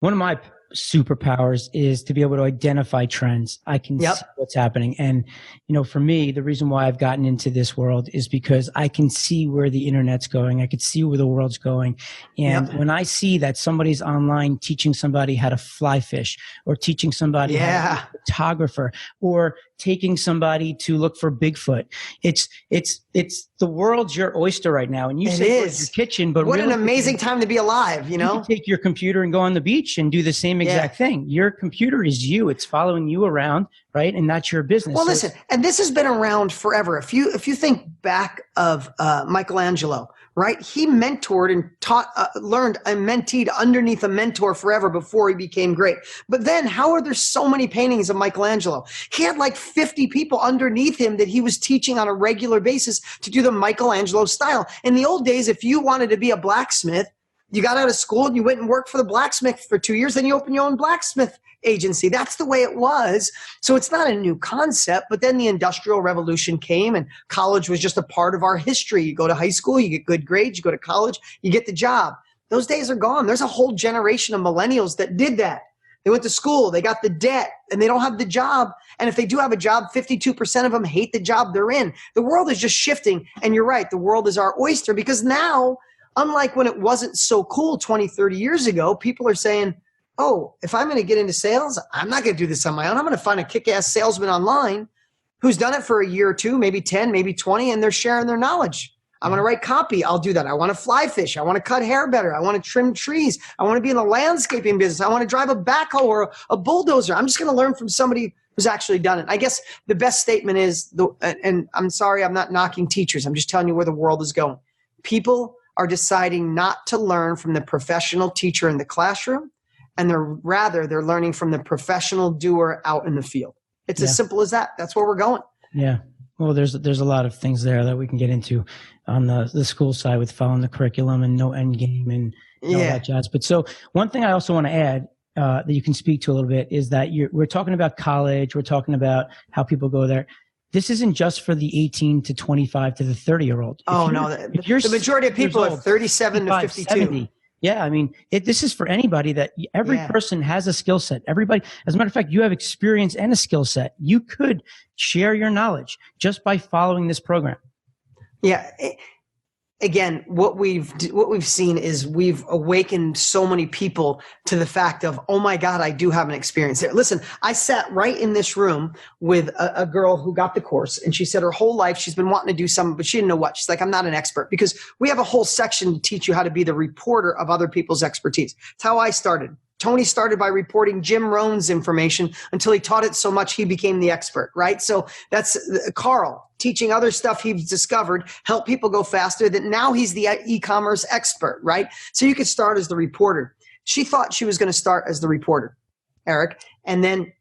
One of my superpowers is to be able to identify trends. I can see what's happening. And, for me, the reason why I've gotten into this world is because I can see where the internet's going. I can see where the world's going. And when I see that somebody's online teaching somebody how to fly fish, or teaching somebody how to be a photographer, or taking somebody to look for Bigfoot, it's the world's your oyster right now. And you say it's your kitchen, but what an amazing time to be alive, You can take your computer and go on the beach and do the same exact thing. Your computer is you. It's following you around, right? And that's your business. Well, listen, and this has been around forever. If you think back of Michelangelo, right? He mentored and taught, learned and menteed underneath a mentor forever before he became great. But then how are there so many paintings of Michelangelo? He had like 50 people underneath him that he was teaching on a regular basis to do the Michelangelo style. In the old days, if you wanted to be a blacksmith, you got out of school and you went and worked for the blacksmith for 2 years, then you opened your own blacksmith agency. That's the way it was. So it's not a new concept, but then the Industrial Revolution came and college was just a part of our history. You go to high school, you get good grades, you go to college, you get the job. Those days are gone. There's a whole generation of millennials that did that. They went to school, they got the debt, and they don't have the job. And if they do have a job, 52% of them hate the job they're in. The world is just shifting. And you're right, the world is our oyster, because now, unlike when it wasn't so cool 20, 30 years ago, people are saying, oh, if I'm going to get into sales, I'm not going to do this on my own. I'm going to find a kick-ass salesman online who's done it for a year or two, maybe 10, maybe 20, and they're sharing their knowledge. I'm going to write copy. I'll do that. I want to fly fish. I want to cut hair better. I want to trim trees. I want to be in the landscaping business. I want to drive a backhoe or a bulldozer. I'm just going to learn from somebody who's actually done it. I guess the best statement is, and I'm sorry, I'm not knocking teachers. I'm just telling you where the world is going. People are deciding not to learn from the professional teacher in the classroom, and they're learning from the professional doer out in the field. It's as simple as that. That's where we're going. Yeah. Well, there's a lot of things there that we can get into on the school side with following the curriculum and no end game and all that jazz. But so one thing I also want to add that you can speak to a little bit is that we're talking about college. We're talking about how people go there. This isn't just for the 18 to 25 to the 30-year-old. Oh, no. The majority of people are 37 to 52. 70. Yeah, I mean, this is for anybody that every person has a skill set. Everybody, as a matter of fact, you have experience and a skill set. You could share your knowledge just by following this program. Yeah. Again, what we've seen is we've awakened so many people to the fact of, oh my God, I do have an experience there. Listen, I sat right in this room with a girl who got the course, and she said her whole life she's been wanting to do something, but she didn't know what. She's like, I'm not an expert, because we have a whole section to teach you how to be the reporter of other people's expertise. It's how I started. Tony started by reporting Jim Rohn's information until he taught it so much he became the expert, right? So that's Carl teaching other stuff he's discovered, help people go faster, that now he's the e-commerce expert, right? So you could start as the reporter. She thought she was going to start as the reporter, Eric. And then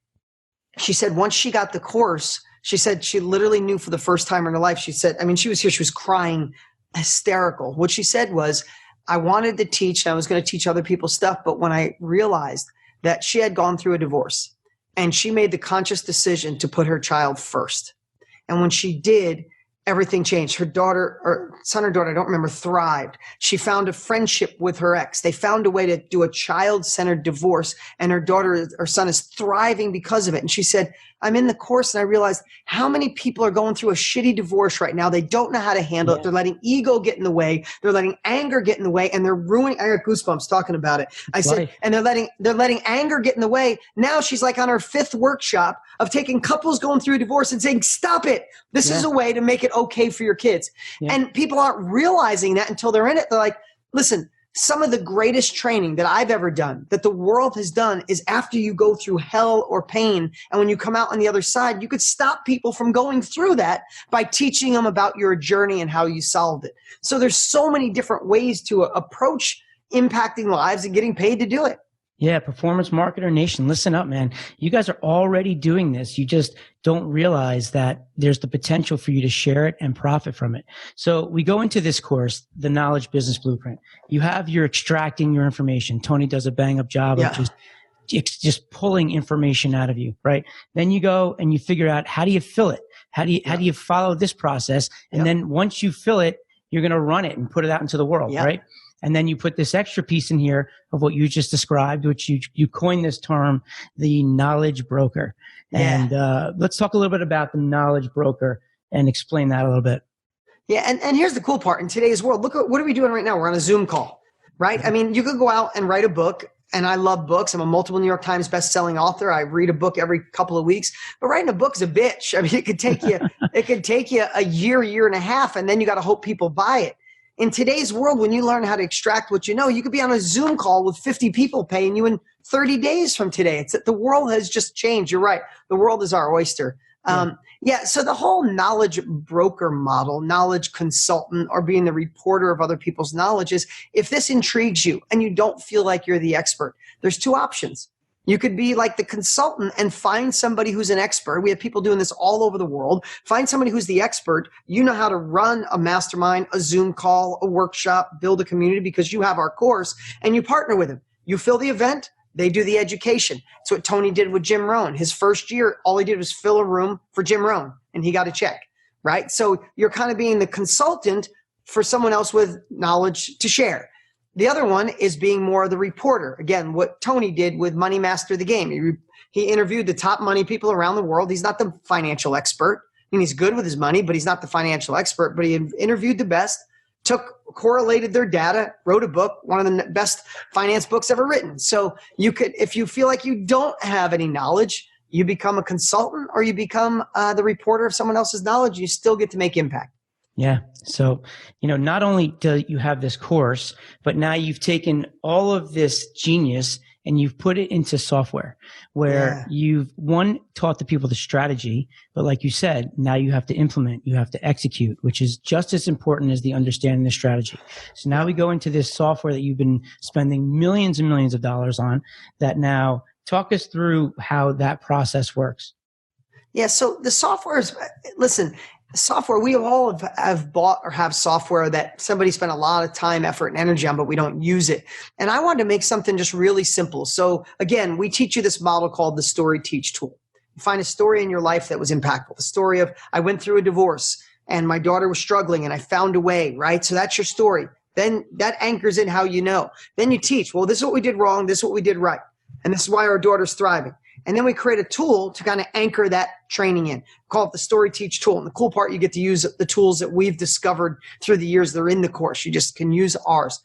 she said once she got the course, she said she literally knew for the first time in her life, she said, I mean, she was here, she was crying, hysterical. What she said was, I wanted to teach, and I was going to teach other people stuff, but when I realized that she had gone through a divorce and she made the conscious decision to put her child first. And when she did, everything changed. Her daughter, or son or daughter, I don't remember, thrived. She found a friendship with her ex. They found a way to do a child-centered divorce, and her daughter or son is thriving because of it. And she said, I'm in the course, and I realized how many people are going through a shitty divorce right now. They don't know how to handle it. They're letting ego get in the way. They're letting anger get in the way, and they're ruining. I got goosebumps talking about it. I said, and they're letting anger get in the way. Now she's like on her 5th workshop of taking couples going through a divorce and saying, stop it. This is a way to make it okay for your kids. And people aren't realizing that until they're in it. They're like, listen, some of the greatest training that I've ever done, that the world has done, is after you go through hell or pain. And when you come out on the other side, you could stop people from going through that by teaching them about your journey and how you solved it. So there's so many different ways to approach impacting lives and getting paid to do it. Yeah, Performance Marketer Nation, listen up, man. You guys are already doing this. You just don't realize that there's the potential for you to share it and profit from it. So we go into this course, the Knowledge Business Blueprint. You're extracting your information. Tony does a bang up job of just pulling information out of you, right? Then you go and you figure out, how do you fill it? How do you follow this process? And then once you fill it, you're going to run it and put it out into the world, right? And then you put this extra piece in here of what you just described, which you coined this term, the knowledge broker. Yeah. And let's talk a little bit about the knowledge broker and explain that a little bit. Yeah, and here's the cool part. In today's world, look at what are we doing right now? We're on a Zoom call, right? I mean, you could go out and write a book, and I love books. I'm a multiple New York Times best-selling author. I read a book every couple of weeks, but writing a book is a bitch. I mean, it could take you a year and a half, and then you got to hope people buy it. In today's world, when you learn how to extract what you know, you could be on a Zoom call with 50 people paying you in 30 days from today. The world has just changed. You're right. The world is our oyster. So the whole knowledge broker model, knowledge consultant, or being the reporter of other people's knowledge is, if this intrigues you and you don't feel like you're the expert, there's two options. You could be like the consultant and find somebody who's an expert. We have people doing this all over the world. Find somebody who's the expert. You know how to run a mastermind, a Zoom call, a workshop, build a community because you have our course, and you partner with them. You fill the event. They do the education. That's what Tony did with Jim Rohn. His first year, all he did was fill a room for Jim Rohn, and he got a check, right? So you're kind of being the consultant for someone else with knowledge to share. The other one is being more the reporter. Again, what Tony did with Money Master the Game. He interviewed the top money people around the world. He's not the financial expert. I mean, he's good with his money, but he's not the financial expert. But he interviewed the best, correlated their data, wrote a book, one of the best finance books ever written. So you could, if you feel like you don't have any knowledge, you become a consultant, or you become the reporter of someone else's knowledge. You still get to make impact. Yeah. So, not only do you have this course, but now you've taken all of this genius and you've put it into software where you've taught the people the strategy, but like you said, now you have to implement, you have to execute, which is just as important as the understanding the strategy. So now we go into this software that you've been spending millions and millions of dollars on. That now, talk us through how that process works. Yeah. So the software is, listen, software, we all have bought or have software that somebody spent a lot of time, effort, and energy on, but we don't use it. And I wanted to make something just really simple. So again, we teach you this model called the Story Teach tool. You find a story in your life that was impactful. The story of, I went through a divorce and my daughter was struggling and I found a way, right? So that's your story. Then that anchors in how you know. Then you teach, well, this is what we did wrong. This is what we did right. And this is why our daughter's thriving. And then we create a tool to kind of anchor that training in. Call it the Story Teach tool. And the cool part, you get to use the tools that we've discovered through the years. They're in the course. You just can use ours.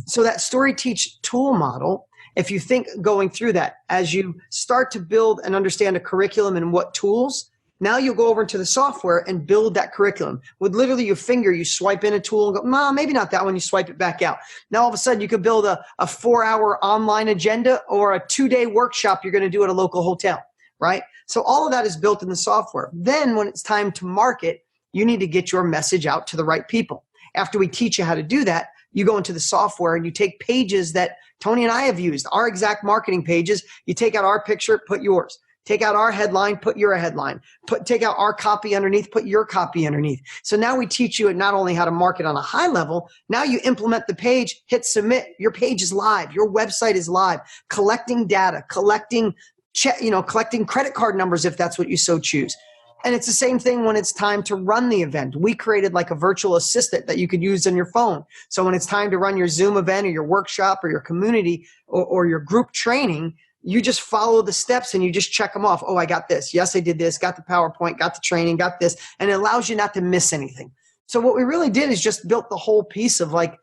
So that Story Teach tool model, if you think going through that, as you start to build and understand a curriculum and what tools, now you'll go over into the software and build that curriculum. With literally your finger, you swipe in a tool and go, no, maybe not that one. You swipe it back out. Now, all of a sudden, you could build a 4-hour online agenda or a 2-day workshop you're going to do at a local hotel, right? So all of that is built in the software. Then when it's time to market, you need to get your message out to the right people. After we teach you how to do that, you go into the software and you take pages that Tony and I have used, our exact marketing pages. You take out our picture, put yours. Take out our headline, put your headline. Take out our copy underneath, put your copy underneath. So now we teach you not only how to market on a high level, now you implement the page, hit submit. Your page is live. Your website is live. Collecting data, collecting credit card numbers if that's what you so choose. And it's the same thing when it's time to run the event. We created like a virtual assistant that you could use on your phone. So when it's time to run your Zoom event or your workshop or your community or your group training, you just follow the steps and you just check them off. Oh, I got this. Yes, I did this. Got the PowerPoint, got the training, got this. And it allows you not to miss anything. So what we really did is just built the whole piece of like,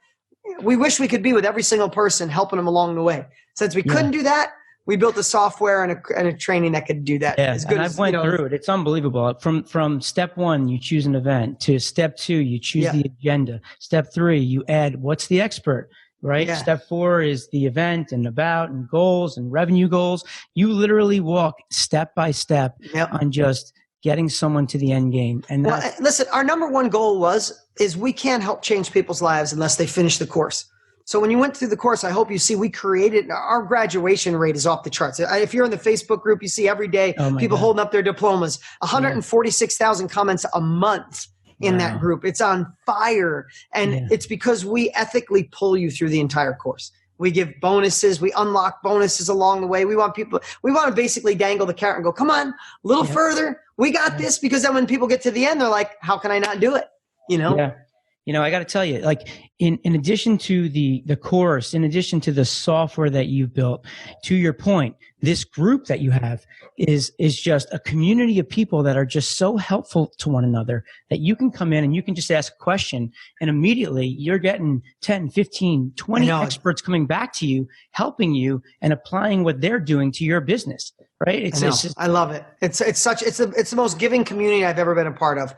we wish we could be with every single person helping them along the way. Since we couldn't do that, we built a software and a training that could do that. Yeah, as good and as, I've went through it. It's unbelievable. From step 1, you choose an event, to step 2, you choose the agenda. Step 3, you add what's the expert. Right? Yeah. Step 4 is the event and about and goals and revenue goals. You literally walk step by step on just getting someone to the end game. And listen, our number one goal is we can't help change people's lives unless they finish the course. So when you went through the course, I hope you see we created, our graduation rate is off the charts. If you're in the Facebook group, you see every day people holding up their diplomas, 146,000 comments a month. In that group. It's on fire. And it's because we ethically pull you through the entire course. We give bonuses. We unlock bonuses along the way. We want to basically dangle the carrot and go, come on, a little further. We got this. Because then when people get to the end, they're like, how can I not do it? Yeah. I got to tell you, like in addition to the course, in addition to the software that you've built, to your point, this group that you have is just a community of people that are just so helpful to one another that you can come in and you can just ask a question and immediately you're getting 10, 15, 20 experts coming back to you, helping you and applying what they're doing to your business. Right? I love it. It's the most giving community I've ever been a part of.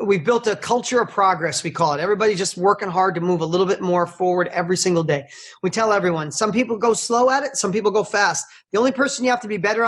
We've built a culture of progress, we call it. Everybody just working hard to move a little bit more forward every single day. We tell everyone, some people go slow at it, some people go fast. The only person you have to be better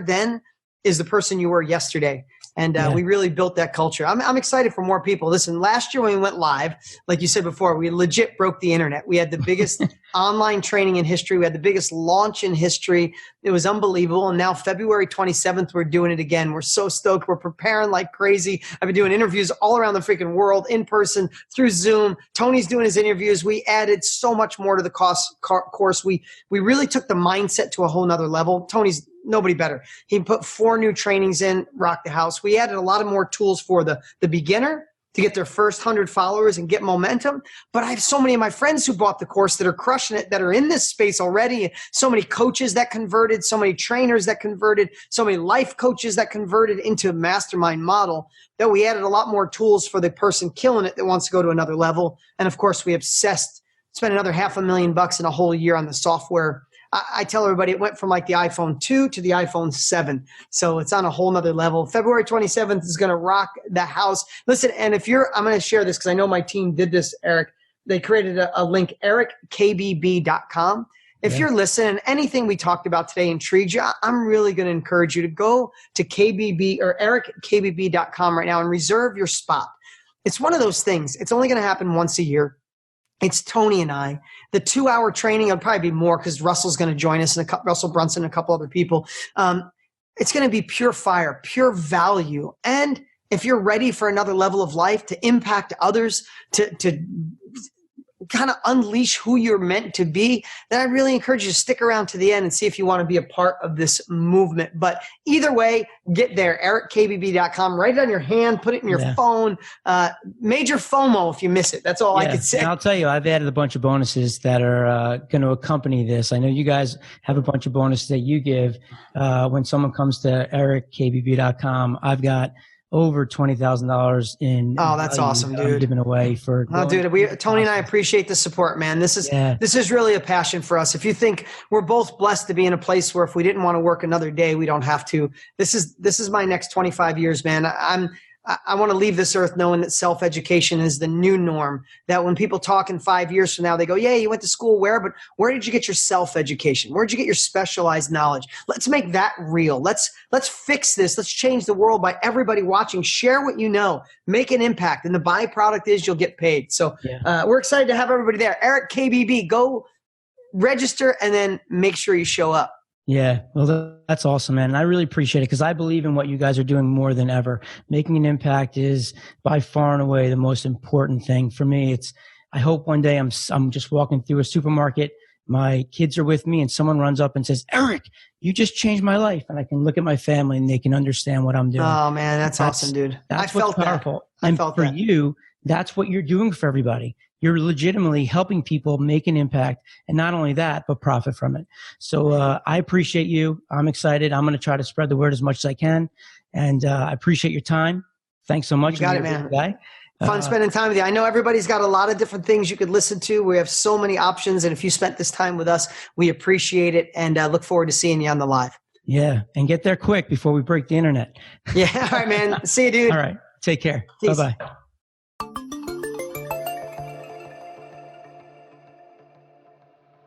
than is the person you were yesterday. And we really built that culture. I'm excited for more people. Listen, last year when we went live, like you said before, we legit broke the internet. We had the biggest online training in history. We had the biggest launch in history. It was unbelievable. And now February 27th, we're doing it again. We're so stoked. We're preparing like crazy. I've been doing interviews all around the freaking world, in person, through Zoom. Tony's doing his interviews. We added so much more to the course. We really took the mindset to a whole nother level. Tony's nobody better. He put 4 new trainings in, rocked the house. We added a lot of more tools for the beginner to get their first 100 followers and get momentum. But I have so many of my friends who bought the course that are crushing it, that are in this space already. So many coaches that converted, so many trainers that converted, so many life coaches that converted into a mastermind model, that we added a lot more tools for the person killing it that wants to go to another level. And of course, we spent another $500,000 in a whole year on the software. I tell everybody it went from like the iPhone 2 to the iPhone 7. So it's on a whole nother level. February 27th is going to rock the house. Listen, and I'm going to share this because I know my team did this, Eric. They created a link, erickKBB.com. If you're listening, anything we talked about today intrigued you, I'm really going to encourage you to go to KBB or erickKBB.com right now and reserve your spot. It's one of those things. It's only going to happen once a year. It's Tony and I. The 2-hour training, it'll probably be more because Russell's going to join us, and Russell Brunson and a couple other people. It's going to be pure fire, pure value. And if you're ready for another level of life, to impact others, to kind of unleash who you're meant to be, then I really encourage you to stick around to the end and see if you want to be a part of this movement. But either way, get there, erickKBB.com. Write it on your hand, put it in your phone. Major FOMO if you miss it. That's all I can say. And I'll tell you, I've added a bunch of bonuses that are going to accompany this. I know you guys have a bunch of bonuses that you give when someone comes to erickKBB.com. I've got over $20,000 in. Oh, that's awesome, dude. Giving away for. Oh, dude, Tony and I appreciate the support, man. This is really a passion for us. If you think we're both blessed to be in a place where if we didn't want to work another day, we don't have to. This is my next 25 years, man. I want to leave this earth knowing that self-education is the new norm, that when people talk in 5 years from now, they go, yeah, you went to school where, but where did you get your self-education? Where did you get your specialized knowledge? Let's make that real. Let's fix this. Let's change the world by everybody watching. Share what you know. Make an impact. And the byproduct is you'll get paid. So we're excited to have everybody there. Eric KBB, go register and then make sure you show up. Yeah, well, that's awesome, man. And I really appreciate it because I believe in what you guys are doing more than ever. Making an impact is by far and away the most important thing for me. I hope one day I'm just walking through a supermarket, my kids are with me, and someone runs up and says, "Eric, you just changed my life," and I can look at my family and they can understand what I'm doing. Oh man, that's awesome, dude. That's what's powerful. And for you, that's what you're doing for everybody. You're legitimately helping people make an impact, and not only that, but profit from it. So I appreciate you. I'm excited. I'm going to try to spread the word as much as I can, and I appreciate your time. Thanks so much. You got it, man. Fun spending time with you. I know everybody's got a lot of different things you could listen to. We have so many options, and if you spent this time with us, we appreciate it, and look forward to seeing you on the live. Yeah, and get there quick before we break the internet. Yeah, all right, man. See you, dude. All right, take care. Bye-bye.